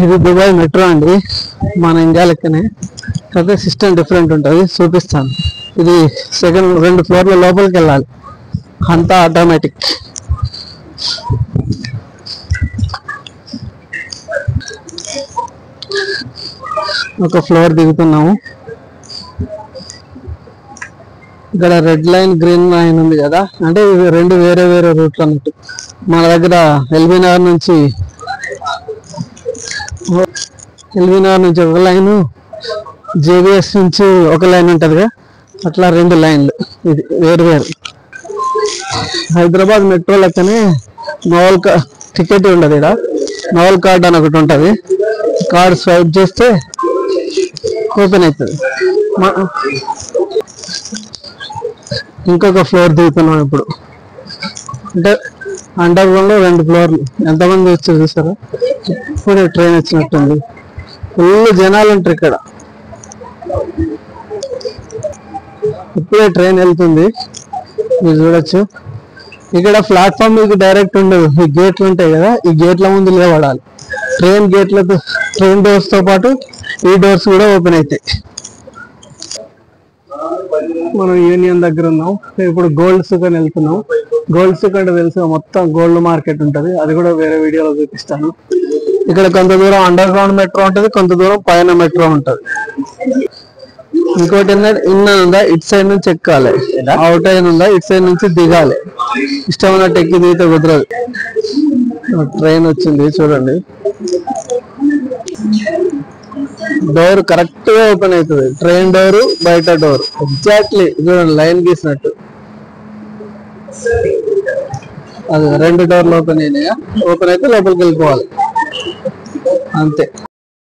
ఇది Dubai metro అండి, మన ఇండియా లెక్కనే, కాకపోతే సిస్టమ్ డిఫరెంట్ ఉంటుంది, చూపిస్తాను. ఇది సెకండ్ 2 ఫ్లోర్ల లోపలికి వెళ్ళాలి, అంతా ఆటోమేటిక్. ఒక ఫ్లోర్ దిగుతున్నాము. ఇక్కడ రెడ్ లైన్ గ్రీన్ లైన్ ఉంది కదా, అంటే ఇవి 2 వేరే వేరే రూట్లు అన్నట్టు. మన దగ్గర ఎల్బీ నగర్ నుంచి ఒక లైన్, జేబిఎస్ నుంచి ఒక లైన్ ఉంటుందిగా, అట్లా 2 లైన్లు. ఇది వేరు వేరు. హైదరాబాద్ మెట్రో లెక్కనే నోవల్ టికెట్ ఉండదు, ఇక్కడ నోవల్ కార్డ్ అని ఒకటి ఉంటుంది. కార్డ్ స్వైప్ చేస్తే ఓపెన్ అవుతుంది. ఇంకొక ఫ్లోర్ దిగుతున్నాం ఇప్పుడు. అంటే అండర్ గ్రౌండ్ లో 2 ఫ్లోర్లు. ఎంతమంది వచ్చారు చూసారా? ఇప్పుడే ట్రైన్ వచ్చినట్టుంది. ఫుల్ జనాలు ఉంటారు ఇక్కడ. ఇప్పుడే ట్రైన్ వెళ్తుంది, మీరు చూడొచ్చు. ఇక్కడ ప్లాట్ఫామ్ మీకు డైరెక్ట్ ఉండదు, ఈ గేట్లు ఉంటాయి కదా, ఈ గేట్ల ముందు నిలబడాలి. ట్రైన్ డోర్స్ తో పాటు ఈ డోర్స్ కూడా ఓపెన్ అవుతాయి. మనం యూనియన్ దగ్గర ఉన్నాం. ఇప్పుడు గోల్డ్ సూక్ అని వెళ్తున్నాం. గోల్డ్ సూక్ అంటే తెలుసు, మొత్తం గోల్డ్ మార్కెట్ ఉంటుంది. అది కూడా వేరే వీడియోలో చూపిస్తాను. ఇక్కడ కొంత దూరం అండర్ గ్రౌండ్ మెట్రో ఉంటుంది, కొంత దూరం పైన మెట్రో ఉంటుంది. ఇంకోటి ఉందా, ఇటు సైడ్ నుంచి ఎక్కాలి, అవుట్ అయిన ఉందా, ఇటు సైడ్ నుంచి దిగాలి. ఇష్టం ఉన్నట్టు ఎక్కి దిగితే కుదరదు. ట్రైన్ వచ్చింది చూడండి. డోర్ కరెక్ట్ గా ఓపెన్ అవుతుంది. ట్రైన్ డోర్, బయట డోర్ ఎగ్జాక్ట్లీ చూడండి, లైన్ గీసినట్టు. అది 2 డోర్లు ఓపెన్ అయినాయా, ఓపెన్ అయితే లోపలికి వెళ్ళిపోవాలి అంతే.